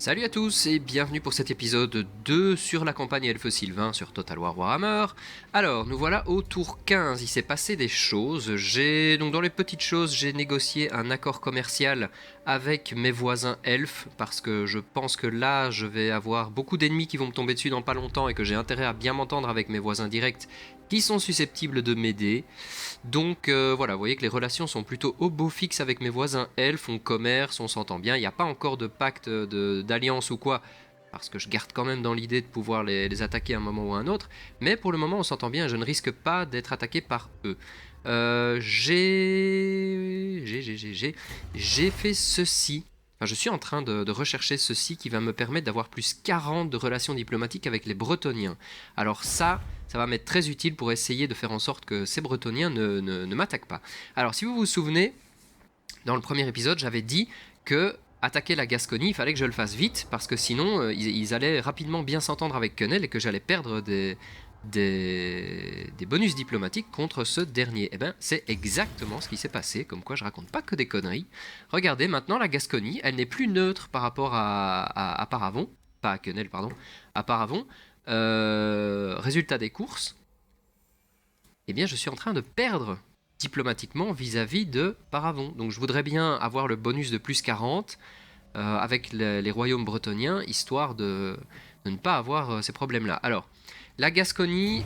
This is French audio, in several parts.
Salut à tous et bienvenue pour cet épisode 2 sur la campagne Elfe Sylvain sur Total War Warhammer. Alors, nous voilà au tour 15, il s'est passé des choses. Donc dans les petites choses, j'ai négocié un accord commercial avec mes voisins elfes parce que je pense que là, je vais avoir beaucoup d'ennemis qui vont me tomber dessus dans pas longtemps et que j'ai intérêt à bien m'entendre avec mes voisins directs qui sont susceptibles de m'aider. Donc voilà, vous voyez que les relations sont plutôt au beau fixe avec mes voisins elfes, on commerce, on s'entend bien. Il n'y a pas encore de pacte d'alliance ou quoi, parce que je garde quand même dans l'idée de pouvoir les attaquer à un moment ou à un autre. Mais pour le moment, on s'entend bien, je ne risque pas d'être attaqué par eux. J'ai fait ceci. Enfin, je suis en train de rechercher ceci qui va me permettre d'avoir plus 40 de relations diplomatiques avec les Bretoniens. Alors ça va m'être très utile pour essayer de faire en sorte que ces Bretoniens ne m'attaquent pas. Alors si vous vous souvenez, dans le premier épisode, j'avais dit que attaquer la Gascogne, il fallait que je le fasse vite, parce que sinon, ils allaient rapidement bien s'entendre avec Quenel et que j'allais perdre des bonus diplomatiques contre ce dernier. Et bien, c'est exactement ce qui s'est passé, comme quoi je raconte pas que des conneries. Regardez, maintenant, la Gascogne, elle n'est plus neutre par rapport à Paravon, pas à Quenel, pardon, à Paravon. Résultat des courses, eh bien, je suis en train de perdre diplomatiquement vis-à-vis de Paravon. Donc je voudrais bien avoir le bonus de plus 40 avec les royaumes bretoniens, histoire de ne pas avoir ces problèmes-là. Alors, la Gascogne,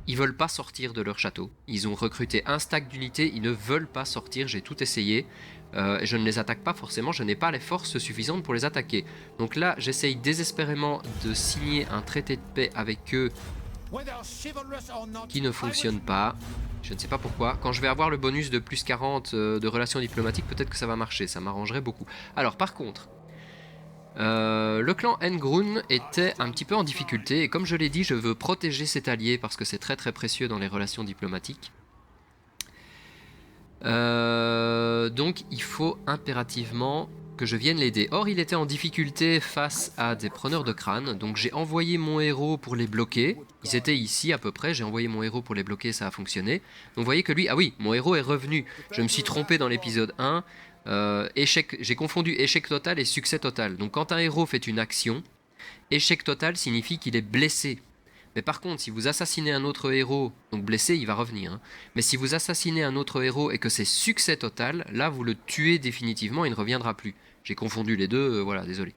ils veulent pas sortir de leur château. Ils ont recruté un stack d'unités, ils ne veulent pas sortir, j'ai tout essayé. Je ne les attaque pas forcément, je n'ai pas les forces suffisantes pour les attaquer. Donc là, j'essaye désespérément de signer un traité de paix avec eux qui ne fonctionne pas. Je ne sais pas pourquoi. Quand je vais avoir le bonus de plus 40 de relations diplomatiques, peut-être que ça va marcher, ça m'arrangerait beaucoup. Alors par contre, le clan Engrun était un petit peu en difficulté, et comme je l'ai dit, je veux protéger cet allié parce que c'est très très précieux dans les relations diplomatiques. Donc il faut impérativement que je vienne l'aider. Or il était en difficulté face à des preneurs de crâne, donc j'ai envoyé mon héros pour les bloquer. Ils étaient ici à peu près, j'ai envoyé mon héros pour les bloquer, ça a fonctionné. Donc vous voyez que lui, ah oui, mon héros est revenu. Je me suis trompé dans l'épisode 1. Échec, j'ai confondu échec total et succès total. Donc quand un héros fait une action, échec total signifie qu'il est blessé. Mais par contre, si vous assassinez un autre héros, donc blessé, il va revenir. Hein. Mais si vous assassinez un autre héros et que c'est succès total, là vous le tuez définitivement, il ne reviendra plus. J'ai confondu les deux, voilà, désolé.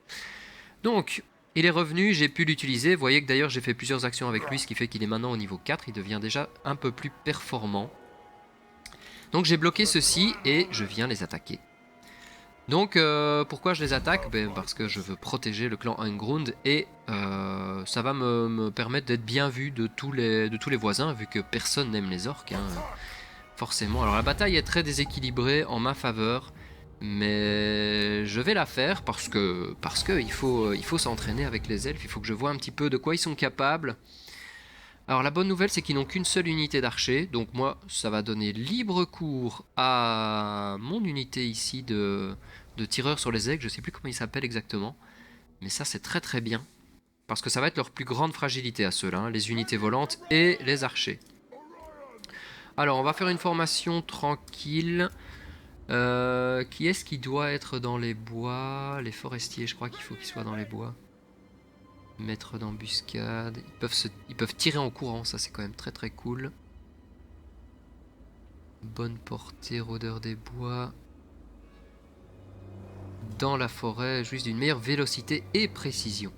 Donc, il est revenu, j'ai pu l'utiliser. Vous voyez que d'ailleurs j'ai fait plusieurs actions avec lui, ce qui fait qu'il est maintenant au niveau 4, il devient déjà un peu plus performant. Donc j'ai bloqué ceux-ci et je viens les attaquer. Donc pourquoi je les attaque? Parce que je veux protéger le clan Engrund et ça va me permettre d'être bien vu de tous les voisins, vu que personne n'aime les orques, hein, forcément. Alors la bataille est très déséquilibrée en ma faveur, mais je vais la faire parce que il faut s'entraîner avec les elfes, il faut que je vois un petit peu de quoi ils sont capables. Alors la bonne nouvelle, c'est qu'ils n'ont qu'une seule unité d'archers, donc moi ça va donner libre cours à mon unité ici de tireurs sur les aigles, je sais plus comment ils s'appellent exactement, mais ça c'est très très bien, parce que ça va être leur plus grande fragilité à ceux-là, hein, les unités volantes et les archers. Alors on va faire une formation tranquille. Qui est-ce qui doit être dans les bois? Les forestiers, je crois qu'il faut qu'ils soient dans les bois. Maître d'embuscade. Ils peuvent tirer en courant, ça c'est quand même très très cool. Bonne portée, rôdeur des bois. Dans la forêt, juste d'une meilleure vélocité et précision.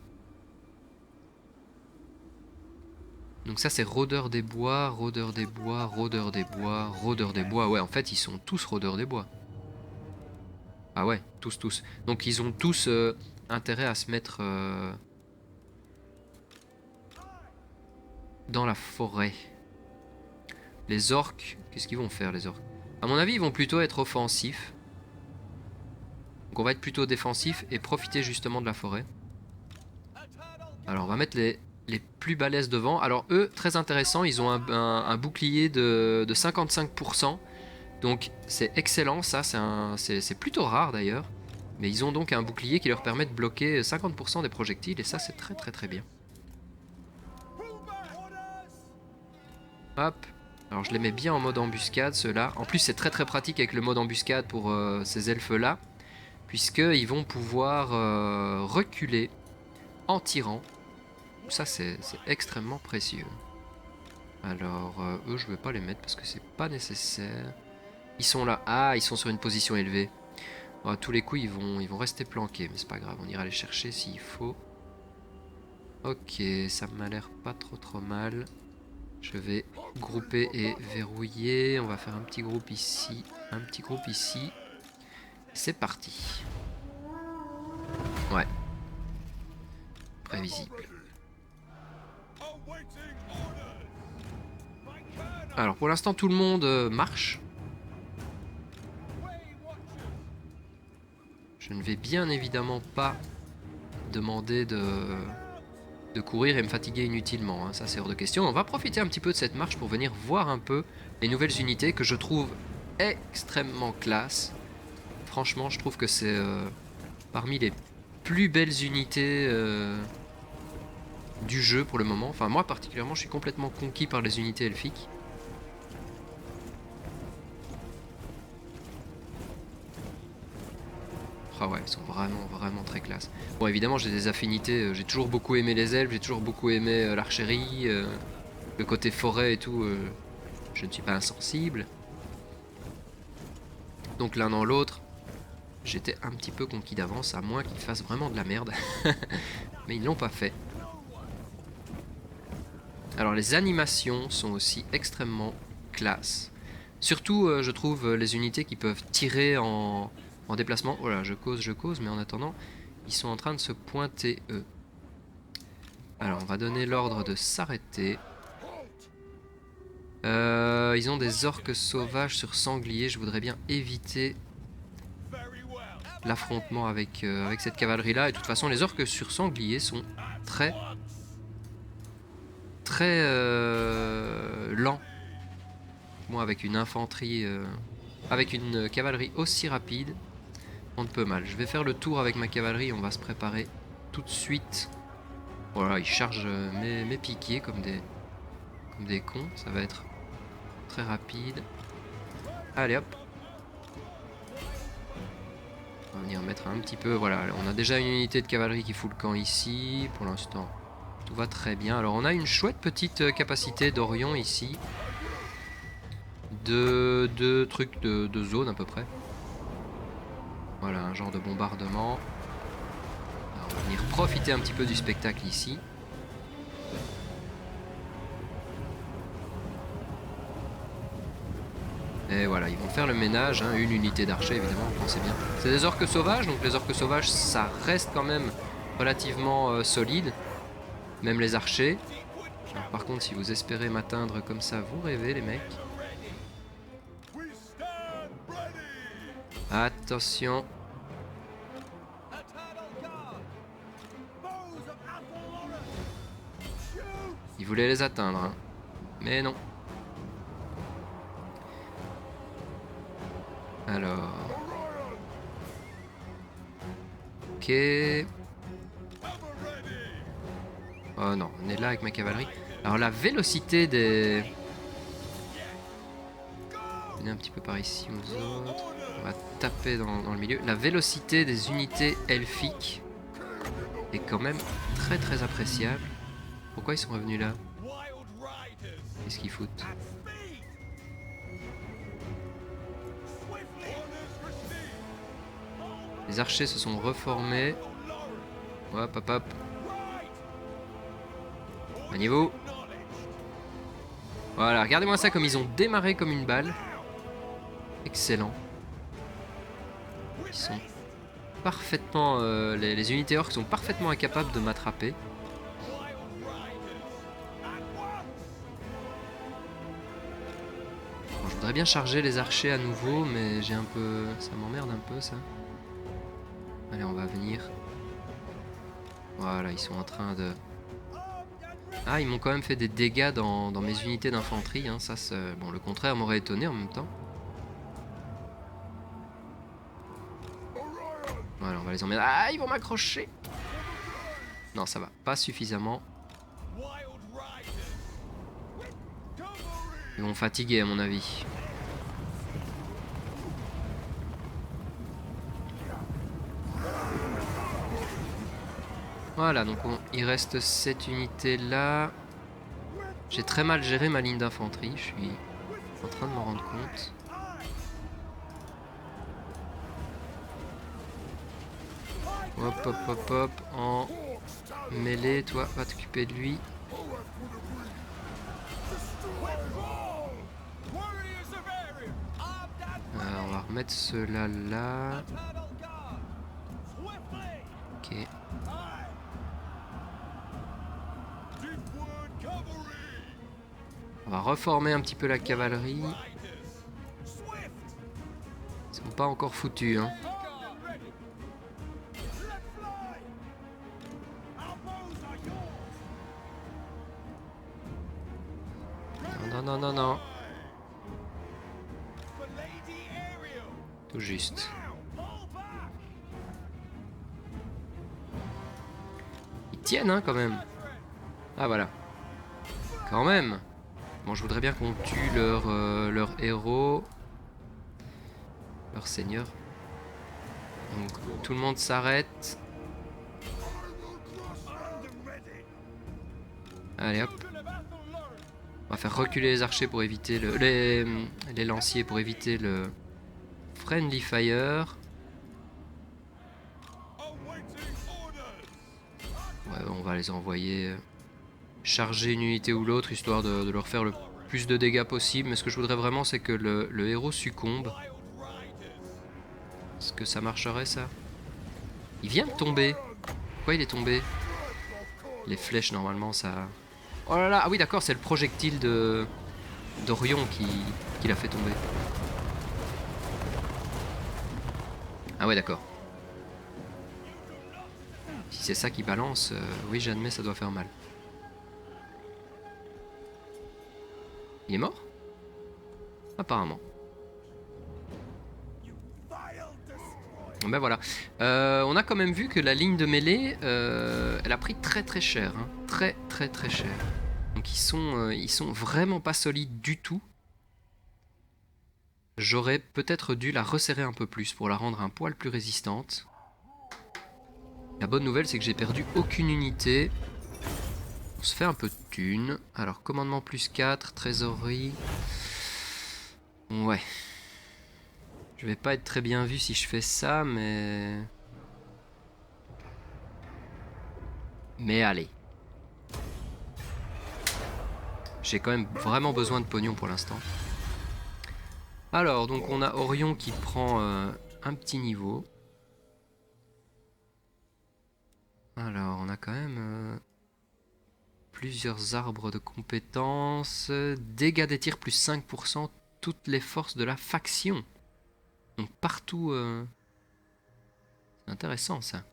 Donc ça c'est rôdeur des bois, rôdeur des bois, rôdeur des bois, rôdeur des bois. Ouais, en fait ils sont tous rôdeurs des bois. Ah ouais, tous. Donc ils ont tous intérêt à se mettre dans la forêt. Les orques, qu'est-ce qu'ils vont faire les orques? À mon avis, ils vont plutôt être offensifs. Donc on va être plutôt défensif et profiter justement de la forêt. Alors on va mettre les plus balèzes devant. Alors eux, très intéressant, ils ont un bouclier de 55%. Donc c'est excellent, ça c'est plutôt rare d'ailleurs. Mais ils ont donc un bouclier qui leur permet de bloquer 50% des projectiles et ça c'est très très très bien. Hop. Alors je les mets bien en mode embuscade ceux-là. En plus c'est très très pratique avec le mode embuscade pour ces elfes là. puisqu'ils vont pouvoir reculer en tirant. Ça c'est extrêmement précieux. Alors eux je ne vais pas les mettre parce que c'est pas nécessaire. Ils sont là, ah ils sont sur une position élevée. À tous les coups ils vont rester planqués, mais c'est pas grave, on ira les chercher s'il faut. Ok, ça m'a l'air pas trop mal. Je vais grouper et verrouiller. On va faire un petit groupe ici, un petit groupe ici. C'est parti. Ouais. Prévisible. Alors pour l'instant tout le monde marche. Je ne vais bien évidemment pas demander de courir et me fatiguer inutilement, hein. Ça c'est hors de question. On va profiter un petit peu de cette marche pour venir voir un peu les nouvelles unités que je trouve extrêmement classe. Franchement je trouve que c'est parmi les plus belles unités du jeu pour le moment. Enfin moi particulièrement je suis complètement conquis par les unités elfiques. Ah ouais, ils sont vraiment très classe. Bon évidemment j'ai des affinités, j'ai toujours beaucoup aimé les elfes, j'ai toujours beaucoup aimé l'archerie, le côté forêt et tout, je ne suis pas insensible. Donc l'un dans l'autre, j'étais un petit peu conquis d'avance, à moins qu'ils fassent vraiment de la merde. Mais ils l'ont pas fait. Alors les animations sont aussi extrêmement classe. Surtout je trouve les unités qui peuvent tirer en déplacement. Oh là, je cause, mais en attendant, ils sont en train de se pointer, eux. Alors, on va donner l'ordre de s'arrêter. Ils ont des orques sauvages sur sangliers. Je voudrais bien éviter l'affrontement avec cette cavalerie-là. Et de toute façon, les orques sur sangliers sont très lents. Moi, avec une infanterie, avec une cavalerie aussi rapide, on ne peut mal. Je vais faire le tour avec ma cavalerie, on va se préparer tout de suite. Voilà, ils chargent mes piquiers comme des cons, ça va être très rapide. Allez hop. On va venir mettre un petit peu, voilà, on a déjà une unité de cavalerie qui fout le camp ici, pour l'instant tout va très bien. Alors on a une chouette petite capacité d'Orion ici. De trucs de zone à peu près. Voilà, un genre de bombardement. Alors, on va venir profiter un petit peu du spectacle ici. Et voilà, ils vont faire le ménage, hein, une unité d'archers évidemment, vous pensez bien. C'est des orques sauvages, donc les orques sauvages ça reste quand même relativement solide. Même les archers. Alors, par contre, si vous espérez m'atteindre comme ça, vous rêvez les mecs. Attention. Il voulait les atteindre, hein. Mais non. Alors. Ok. Oh non, on est là avec ma cavalerie. Alors la vélocité des... On est un petit peu par ici aux autres. On va taper dans le milieu. La vélocité des unités elfiques est quand même très appréciable. Pourquoi ils sont revenus là? Qu'est-ce qu'ils foutent? Les archers se sont reformés. Hop hop hop. Maniez-vous. Voilà, regardez-moi ça comme ils ont démarré comme une balle. Excellent. Ils sont parfaitement... les unités orques sont parfaitement incapables de m'attraper. Bon, je voudrais bien charger les archers à nouveau, mais j'ai un peu... Ça m'emmerde un peu ça. Allez, on va venir. Voilà, ils sont en train de... Ah, ils m'ont quand même fait des dégâts dans mes unités d'infanterie, hein. Ça, bon, le contraire m'aurait étonné en même temps. Voilà, on va les emmener. Ah, ils vont m'accrocher. Non, ça va. Pas suffisamment. Ils vont fatiguer, à mon avis. Voilà, donc il reste cette unité là. J'ai très mal géré ma ligne d'infanterie, je suis en train de m'en rendre compte. Hop hop hop hop, en mêlée, toi va t'occuper de lui. On va remettre ceux-là là. Ok. On va reformer un petit peu la cavalerie. Ils sont pas encore foutus, hein. Non, non, non, non. Tout juste. Ils tiennent, hein, quand même. Ah, voilà. Quand même. Bon, je voudrais bien qu'on tue leur héros. Leur seigneur. Donc, tout le monde s'arrête. Allez, hop. On va faire reculer les archers pour éviter les lanciers pour éviter le friendly fire. Ouais, on va les envoyer charger une unité ou l'autre, histoire de leur faire le plus de dégâts possible. Mais ce que je voudrais vraiment, c'est que le héros succombe. Est-ce que ça marcherait, ça? Il vient de tomber. Pourquoi il est tombé? Les flèches, normalement, ça... Oh là là, ah oui, d'accord, c'est le projectile d'Orion qui l'a fait tomber. Ah ouais, d'accord. Si c'est ça qui balance, oui, j'admets, ça doit faire mal. Il est mort? Apparemment. Ben voilà. On a quand même vu que la ligne de mêlée, elle a pris très très cher. Hein. Très très très cher. Donc ils sont vraiment pas solides du tout. J'aurais peut-être dû la resserrer un peu plus pour la rendre un poil plus résistante. La bonne nouvelle, c'est que j'ai perdu aucune unité. On se fait un peu de thunes. Alors, commandement plus 4, trésorerie. Ouais. Je vais pas être très bien vu si je fais ça, mais... Mais allez. J'ai quand même vraiment besoin de pognon pour l'instant. Alors, donc on a Orion qui prend un petit niveau. Alors, on a quand même plusieurs arbres de compétences. Dégâts des tirs plus 5%, toutes les forces de la faction. Donc partout... C'est intéressant ça.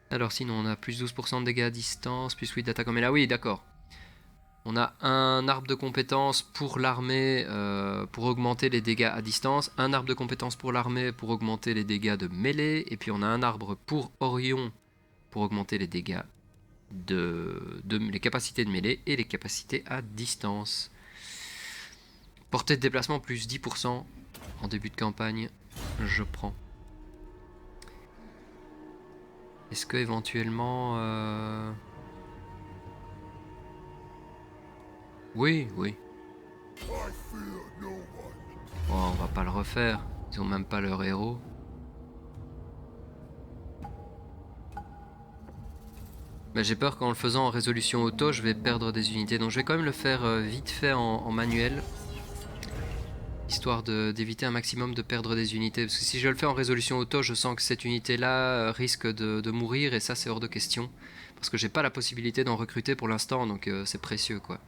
Alors sinon on a plus 12% de dégâts à distance, plus 8 d'attaque en mêlée. Ah oui, d'accord. On a un arbre de compétences pour l'armée pour augmenter les dégâts à distance, un arbre de compétences pour l'armée pour augmenter les dégâts de mêlée, et puis on a un arbre pour Orion pour augmenter les dégâts les capacités de mêlée et les capacités à distance. Portée de déplacement plus 10% en début de campagne, je prends. Est-ce que éventuellement... Oui, oui. Oh, on va pas le refaire. Ils ont même pas leur héros. Mais j'ai peur qu'en le faisant en résolution auto, je vais perdre des unités. Donc je vais quand même le faire vite fait en manuel. Histoire d'éviter un maximum de perdre des unités. Parce que si je le fais en résolution auto, je sens que cette unité-là risque de mourir. Et ça, c'est hors de question. Parce que j'ai pas la possibilité d'en recruter pour l'instant. Donc c'est précieux, quoi.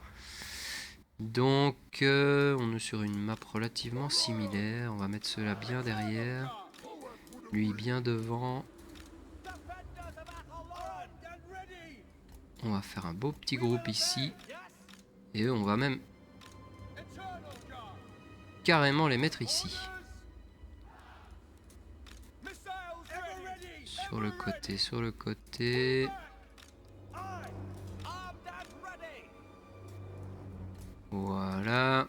Donc on est sur une map relativement similaire. On va mettre ceux-là bien derrière. Lui bien devant. On va faire un beau petit groupe ici. Et eux, on va même carrément les mettre ici. Sur le côté, sur le côté. Voilà.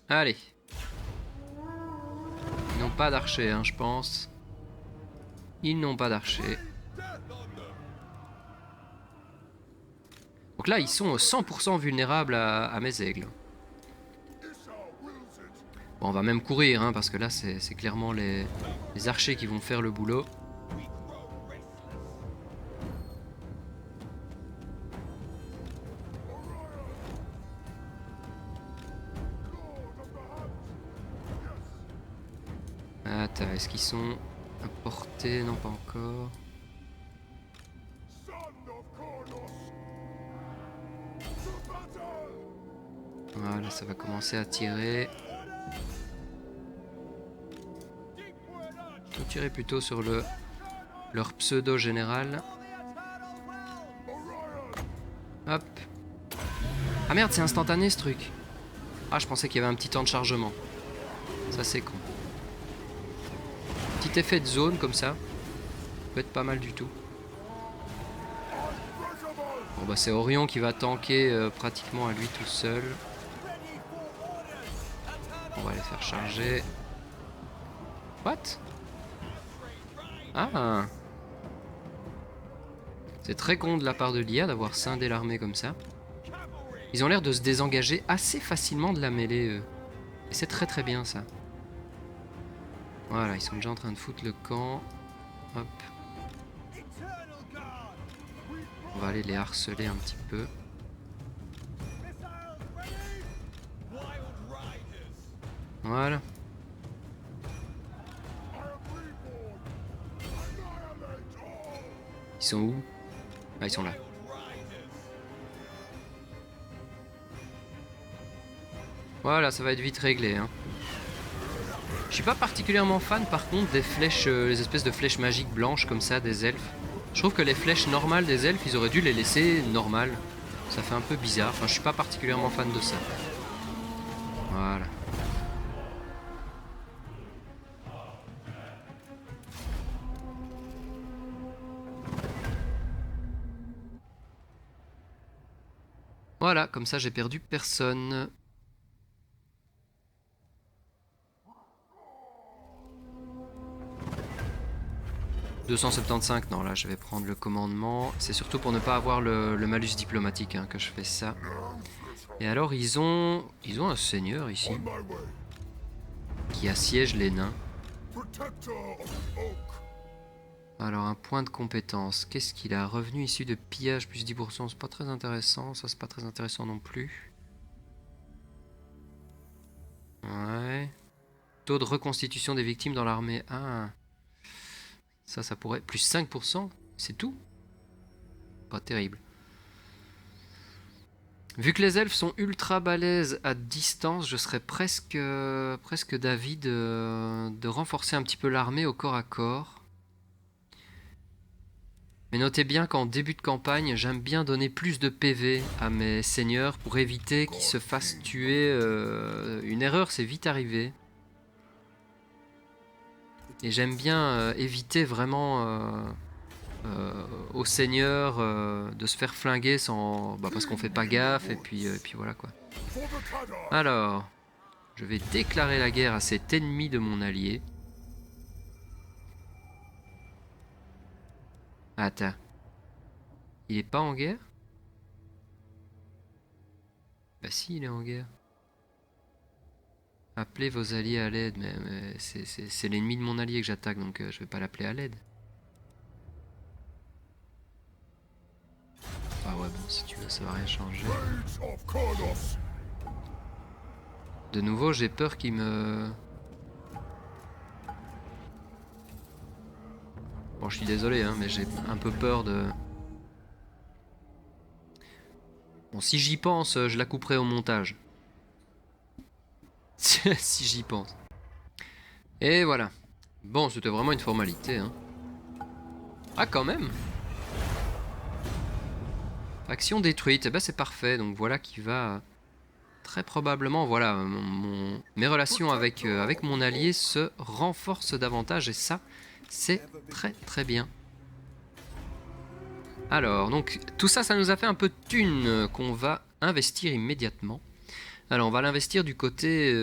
Allez. Ils n'ont pas d'archers, hein, je pense. Ils n'ont pas d'archers. Donc là, ils sont 100% vulnérables à mes aigles. Bon, on va même courir, hein, parce que là, c'est clairement les archers qui vont faire le boulot. Attends, est-ce qu'ils sont à portée? Non, pas encore. Voilà, ça va commencer à tirer. On tirer plutôt sur leur pseudo général. Hop. Ah merde, c'est instantané ce truc. Ah, je pensais qu'il y avait un petit temps de chargement. Ça, c'est con. Petit effet de zone comme ça. Peut être pas mal du tout. Bon bah c'est Orion qui va tanker pratiquement à lui tout seul. On va les faire charger. What? Ah! C'est très con de la part de l'IA d'avoir scindé l'armée comme ça. Ils ont l'air de se désengager assez facilement de la mêlée, eux. Et c'est très très bien ça. Voilà, ils sont déjà en train de foutre le camp. Hop. On va aller les harceler un petit peu. Voilà. Ils sont où? Ah, ils sont là. Voilà, ça va être vite réglé, hein. Je suis pas particulièrement fan par contre des flèches, les espèces de flèches magiques blanches comme ça des elfes. Je trouve que les flèches normales des elfes, ils auraient dû les laisser normales. Ça fait un peu bizarre. Enfin, je suis pas particulièrement fan de ça. Voilà. Voilà, comme ça j'ai perdu personne. « 275, non là je vais prendre le commandement. C'est surtout pour ne pas avoir le malus diplomatique hein, que je fais ça. Et alors ils ont un seigneur ici qui assiège les nains. Alors un point de compétence. Qu'est-ce qu'il a? Revenu issu de pillage plus 10%. C'est pas très intéressant. Ça c'est pas très intéressant non plus. Ouais. Taux de reconstitution des victimes dans l'armée. Ah. Ça pourrait... Plus 5%. C'est tout? Pas terrible. Vu que les elfes sont ultra balèzes à distance, je serais presque d'avis de renforcer un petit peu l'armée au corps à corps. Mais notez bien qu'en début de campagne, j'aime bien donner plus de PV à mes seigneurs pour éviter qu'ils se fassent tuer. Une erreur, c'est vite arrivé. Et j'aime bien éviter vraiment aux seigneurs de se faire flinguer sans, parce qu'on fait pas gaffe et puis voilà quoi. Alors, je vais déclarer la guerre à cet ennemi de mon allié. Attends. Il est pas en guerre? Bah si, il est en guerre. Appelez vos alliés à l'aide, mais c'est l'ennemi de mon allié que j'attaque, donc je vais pas l'appeler à l'aide. Ah ouais, bon, si tu veux, ça va rien changer. De nouveau, j'ai peur qu'il me... Bon, je suis désolé, hein, mais j'ai un peu peur de... Bon, si j'y pense, je la couperai au montage. Si j'y pense. Et voilà. Bon, c'était vraiment une formalité, hein. Ah, quand même. Action détruite, eh ben c'est parfait. Donc voilà qui va... Très probablement, voilà, mes relations avec mon allié se renforcent davantage. Et ça, c'est très très bien. Alors, donc, tout ça, ça nous a fait un peu de thunes qu'on va investir immédiatement. Alors, on va l'investir du côté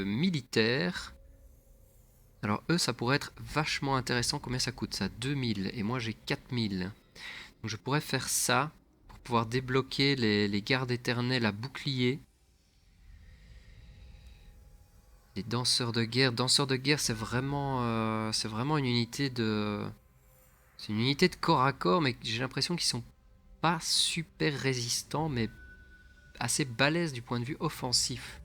militaire. Alors eux, ça pourrait être vachement intéressant. Combien ça coûte ça? 2000 et moi j'ai 4000. Donc je pourrais faire ça pour pouvoir débloquer les gardes éternels à bouclier. Les danseurs de guerre. Danseurs de guerre, c'est vraiment une unité de... C'est une unité de corps à corps, mais j'ai l'impression qu'ils sont pas super résistants, mais assez balèzes du point de vue offensif.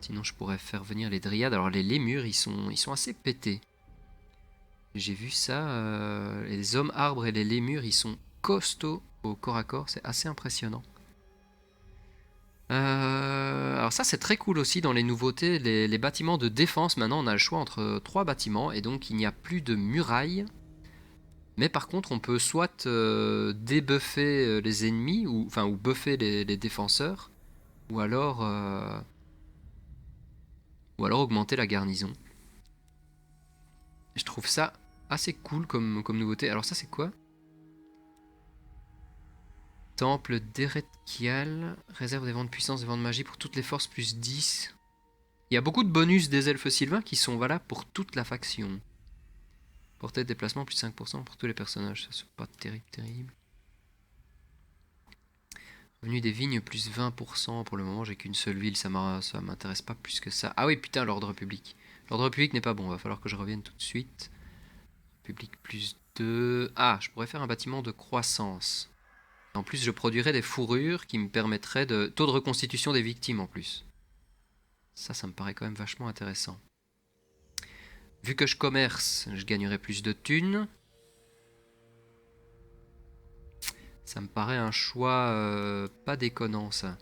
Sinon, je pourrais faire venir les dryades. Alors, les lémures, ils sont assez pétés. J'ai vu ça. Les hommes arbres et les lémures, ils sont costauds au corps à corps. C'est assez impressionnant. Alors ça, c'est très cool aussi dans les nouveautés. Les bâtiments de défense, maintenant, on a le choix entre 3 bâtiments. Et donc, il n'y a plus de murailles. Mais par contre, on peut soit débuffer les ennemis, ou buffer les défenseurs, ou alors augmenter la garnison. Je trouve ça assez cool comme nouveauté. Alors ça, c'est quoi? Temple d'Eretkial, réserve des vents de puissance, des vents de magie pour toutes les forces plus 10. Il y a beaucoup de bonus des elfes sylvains qui sont valables pour toute la faction. Portée de déplacement plus 5% pour tous les personnages, ça c'est pas terrible. Revenu des vignes plus 20%, pour le moment j'ai qu'une seule ville, ça m'intéresse pas plus que ça. Ah oui putain, l'ordre public. L'ordre public n'est pas bon, va falloir que je revienne tout de suite. Public plus 2. Ah, je pourrais faire un bâtiment de croissance. En plus je produirais des fourrures qui me permettraient de... Taux de reconstitution des victimes en plus. Ça me paraît quand même vachement intéressant. Vu que je commerce, je gagnerai plus de thunes. Ça me paraît un choix pas déconnant ça.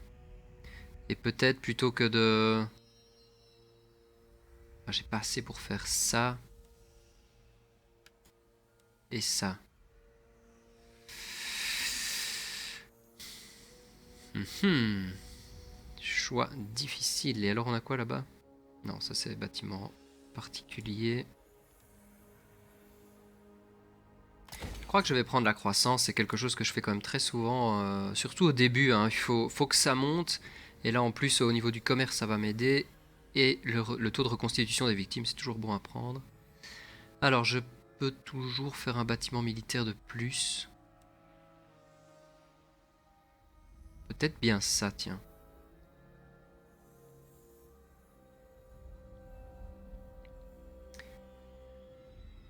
Et peut-être plutôt que de... Ah, j'ai pas assez pour faire ça. Et ça. Choix difficile. Et alors on a quoi là-bas? Non, ça c'est bâtiment particulier. Je crois que je vais prendre la croissance. C'est quelque chose que je fais quand même très souvent. Surtout au début. Hein. Il faut que ça monte. Et là en plus au niveau du commerce ça va m'aider. Et le taux de reconstitution des victimes c'est toujours bon à prendre. Alors je peux toujours faire un bâtiment militaire de plus. Peut-être bien ça, tiens.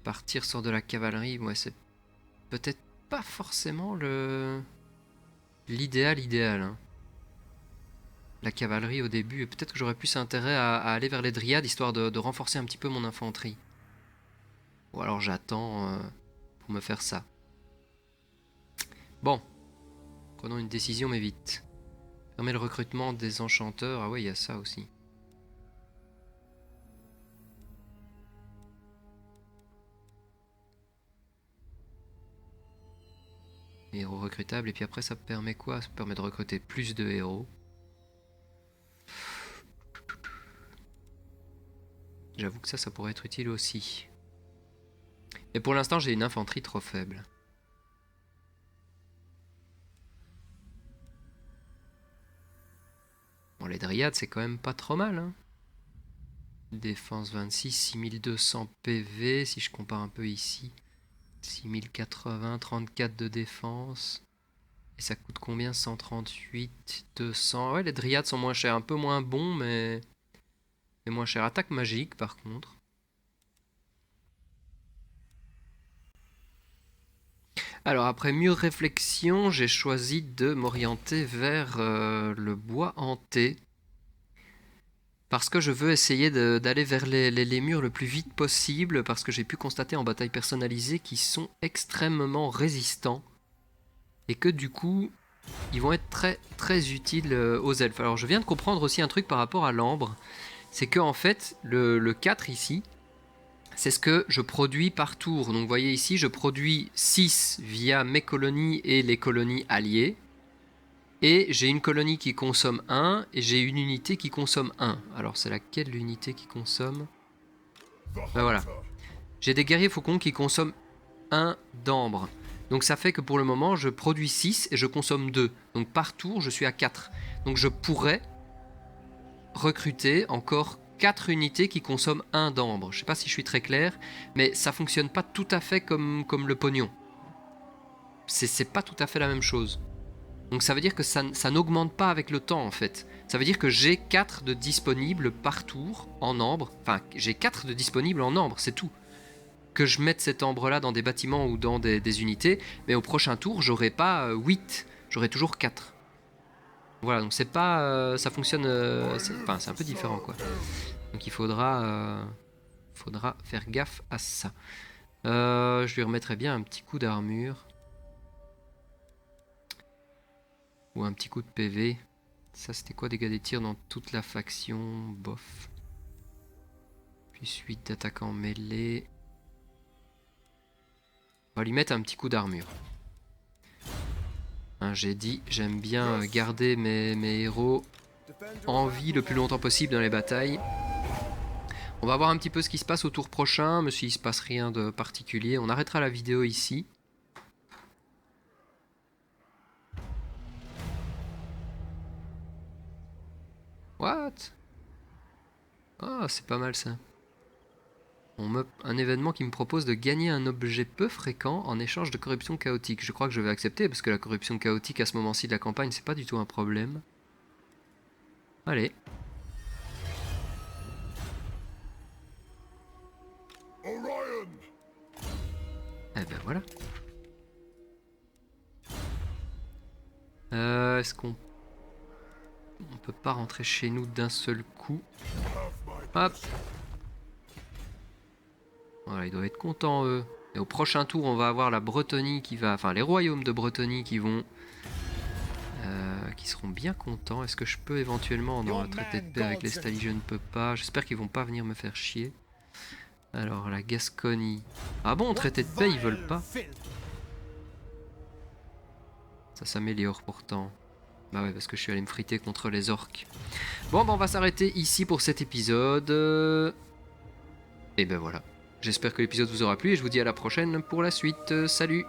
Partir sur de la cavalerie, ouais, c'est peut-être pas forcément l'idéal. Hein. La cavalerie au début, et peut-être que j'aurais plus intérêt à aller vers les dryades, histoire de renforcer un petit peu mon infanterie. Ou alors j'attends pour me faire ça. Bon. Prenons une décision, mais vite. Fermer le recrutement des enchanteurs. Ah ouais, il y a ça aussi. Héros recrutables. Et puis après, ça permet quoi? Ça permet de recruter plus de héros. J'avoue que ça pourrait être utile aussi. Mais pour l'instant, j'ai une infanterie trop faible. Bon, les dryades, c'est quand même pas trop mal. Hein. Défense 26, 6200 PV, si je compare un peu ici. 6080, 34 de défense. Et ça coûte combien? 138, 200. Ouais, les dryades sont moins chers. Un peu moins bons, mais moins cher. Attaque magique, par contre. Alors, après mûre réflexion, j'ai choisi de m'orienter vers le bois hanté. Parce que je veux essayer d'aller vers les murs le plus vite possible, parce que j'ai pu constater en bataille personnalisée qu'ils sont extrêmement résistants. Et que du coup, ils vont être très très utiles aux elfes. Alors je viens de comprendre aussi un truc par rapport à l'ambre. C'est que en fait, le 4 ici, c'est ce que je produis par tour. Donc vous voyez ici, je produis 6 via mes colonies et les colonies alliées. Et j'ai une colonie qui consomme 1 et j'ai une unité qui consomme 1. Alors c'est laquelle l'unité qui consomme? Ben voilà. J'ai des guerriers faucons qui consomment 1 d'ambre. Donc ça fait que pour le moment je produis 6 et je consomme 2. Donc par tour je suis à 4. Donc je pourrais recruter encore 4 unités qui consomment 1 d'ambre. Je sais pas si je suis très clair, mais ça fonctionne pas tout à fait comme le pognon. C'est pas tout à fait la même chose. Donc ça veut dire que ça n'augmente pas avec le temps en fait. Ça veut dire que j'ai 4 de disponibles par tour en ambre. Enfin, j'ai 4 de disponibles en ambre, c'est tout. Que je mette cet ambre là dans des bâtiments ou dans des unités, mais au prochain tour, j'aurai pas 8, j'aurai toujours 4. Voilà, donc c'est pas... ça fonctionne... c'est un peu différent quoi. Donc il faudra faire gaffe à ça. Je lui remettrai bien un petit coup d'armure. Ou un petit coup de PV. Ça c'était quoi, dégâts des tirs dans toute la faction? Bof. Puis suite d'attaque en mêlée. On va lui mettre un petit coup d'armure. Hein, j'ai dit, j'aime bien garder mes héros en vie le plus longtemps possible dans les batailles. On va voir un petit peu ce qui se passe au tour prochain, mais s'il se passe rien de particulier, on arrêtera la vidéo ici. What? Ah, c'est pas mal ça. Un événement qui me propose de gagner un objet peu fréquent en échange de corruption chaotique. Je crois que je vais accepter parce que la corruption chaotique à ce moment-ci de la campagne, c'est pas du tout un problème. Allez. Eh ben voilà. Est-ce qu'on peut pas rentrer chez nous d'un seul coup? Hop. Voilà, ils doivent être contents eux. Et au prochain tour, on va avoir la Bretonie qui va... Enfin, les royaumes de Bretonie qui vont... qui seront bien contents. Est-ce que je peux éventuellement en un traité de paix avec les Stali? Je ne peux pas. J'espère qu'ils vont pas venir me faire chier. Alors, la Gascogne... Ah bon, traité de paix, ils veulent pas? Ça s'améliore pourtant. Bah ouais, parce que je suis allé me friter contre les orques. Bon, bah on va s'arrêter ici pour cet épisode. Et ben voilà. J'espère que l'épisode vous aura plu et je vous dis à la prochaine pour la suite. Salut!